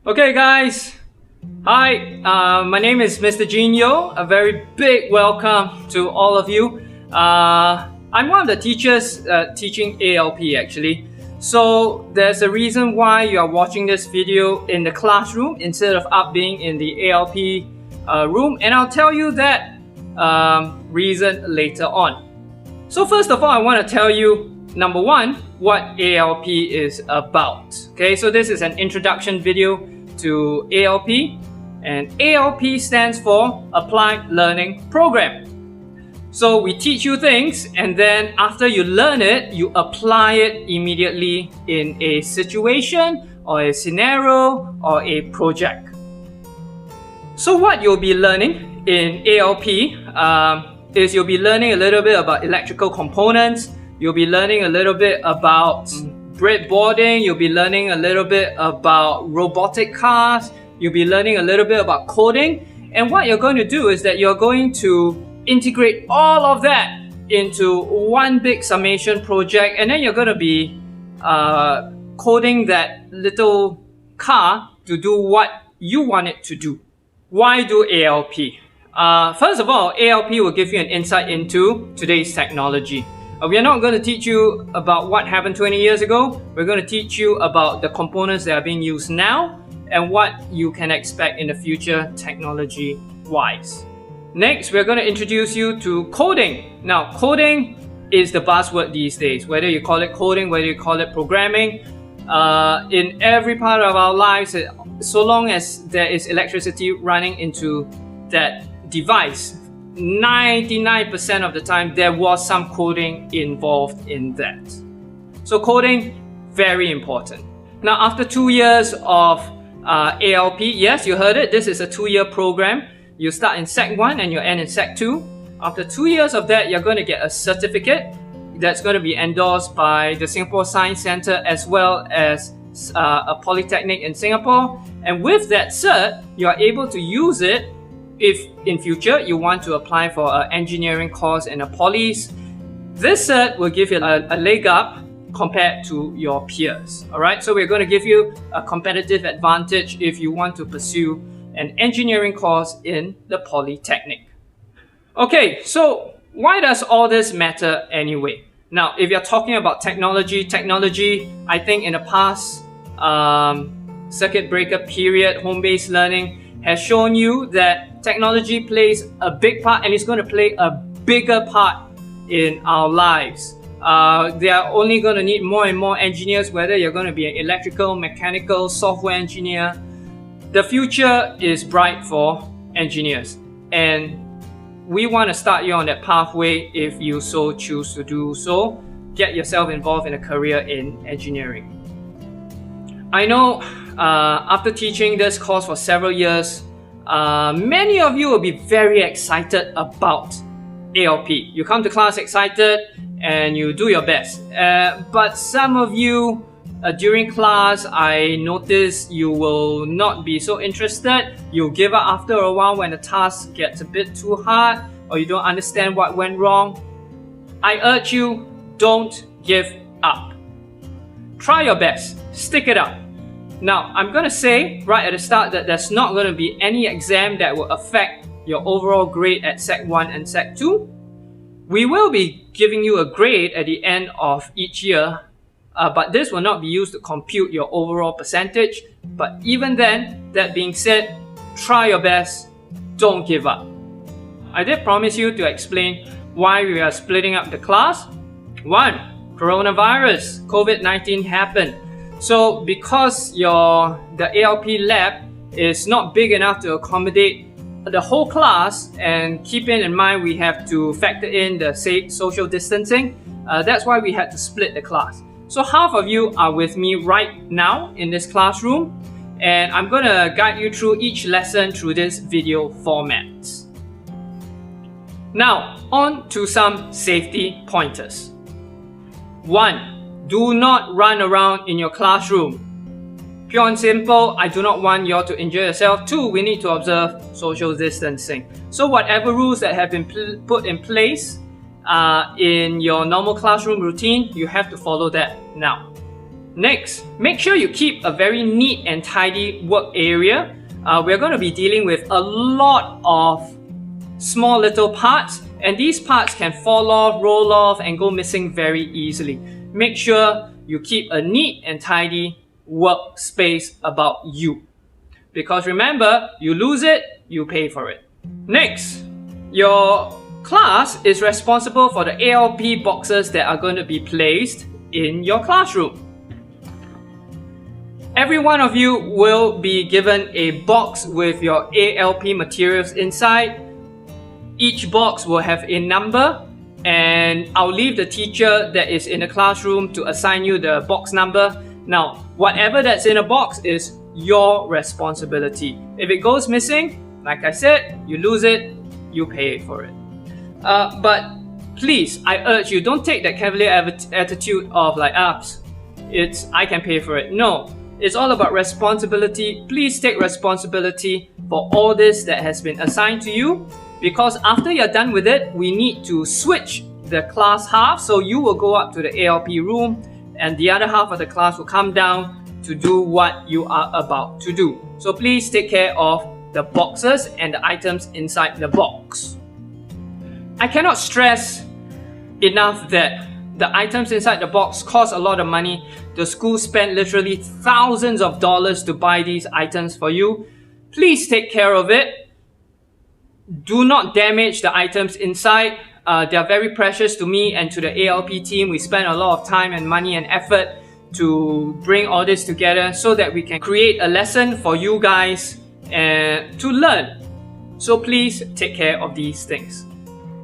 Okay guys, hi, my name is Mr. Jinyo. A very big welcome to all of you. I'm one of the teachers teaching ALP actually. So there's a reason why you are watching this video in the classroom instead of up being in the ALP room, and I'll tell you that reason later on. So first of all, I want to tell you, number one, what ALP is about. Okay, so this is an introduction video to ALP, and ALP stands for Applied Learning Program. So we teach you things, and then after you learn it, you apply it immediately in a situation or a scenario or a project. So what you'll be learning in ALP is you'll be learning a little bit about electrical components, you'll be learning a little bit about breadboarding, you'll be learning a little bit about robotic cars, you'll be learning a little bit about coding, and what you're going to do is that you're going to integrate all of that into one big summation project, and then you're going to be coding that little car to do what you want it to do. Why do ALP? First of all, ALP will give you an insight into today's technology. We are not going to teach you about what happened 20 years ago. We're going to teach you about the components that are being used now and what you can expect in the future technology-wise. Next, we're going to introduce you to coding. Now, coding is the buzzword these days. Whether you call it coding, whether you call it programming, in every part of our lives, so long as there is electricity running into that device, 99% of the time there was some coding involved in that. So coding, very important. Now after 2 years of ALP, yes, you heard it, this is a 2-year program. You start in Sec 1 and you end in Sec 2. After 2 years of that, you're going to get a certificate that's going to be endorsed by the Singapore Science Centre as well as a polytechnic in Singapore. And with that cert, you are able to use it if in future you want to apply for an engineering course in a polys. This cert will give you a leg up compared to your peers. Alright, so we're going to give you a competitive advantage if you want to pursue an engineering course in the polytechnic. Okay, so why does all this matter anyway? Now, if you're talking about technology, I think in the past circuit breaker period, home-based learning has shown you that technology plays a big part, and it's going to play a bigger part in our lives. They are only going to need more and more engineers, whether you're going to be an electrical, mechanical, software engineer. The future is bright for engineers, and we want to start you on that pathway if you so choose to do so. Get yourself involved in a career in engineering. I know after teaching this course for several years, many of you will be very excited about ALP. You come to class excited and you do your best. But some of you during class, I notice you will not be so interested. You'll give up after a while when the task gets a bit too hard or you don't understand what went wrong. I urge you, don't give up. Try your best. Stick it out. Now, I'm going to say right at the start that there's not going to be any exam that will affect your overall grade at Sec 1 and Sec 2. We will be giving you a grade at the end of each year, but this will not be used to compute your overall percentage. But even then, that being said, try your best, don't give up. I did promise you to explain why we are splitting up the class. 1. Coronavirus, COVID-19 happened. So because the ALP lab is not big enough to accommodate the whole class, and keeping in mind we have to factor in the social distancing, that's why we had to split the class. So half of you are with me right now in this classroom, and I'm going to guide you through each lesson through this video format. Now, on to some safety pointers. 1. Do not run around in your classroom. Pure and simple, I do not want you all to injure yourself. 2, we need to observe social distancing. So whatever rules that have been put in place in your normal classroom routine, you have to follow that now. Next, make sure you keep a very neat and tidy work area. We're going to be dealing with a lot of small little parts, and these parts can fall off, roll off, and go missing very easily. Make sure you keep a neat and tidy workspace about you. Because remember, you lose it, you pay for it. Next, your class is responsible for the ALP boxes that are going to be placed in your classroom. Every one of you will be given a box with your ALP materials inside. Each box will have a number, and I'll leave the teacher that is in the classroom to assign you the box number. Now, whatever that's in a box is your responsibility. If it goes missing, like I said, you lose it, you pay for it. But please, I urge you, don't take that cavalier attitude of like, I can pay for it. No, it's all about responsibility. Please take responsibility for all this that has been assigned to you, because after you're done with it, we need to switch the class half. So you will go up to the ALP room and the other half of the class will come down to do what you are about to do. So please take care of the boxes and the items inside the box. I cannot stress enough that the items inside the box cost a lot of money. The school spent literally thousands of dollars to buy these items for you. Please take care of it. Do not damage the items inside. They are very precious to me and to the ALP team. We spend a lot of time and money and effort to bring all this together so that we can create a lesson for you guys to learn. So please take care of these things.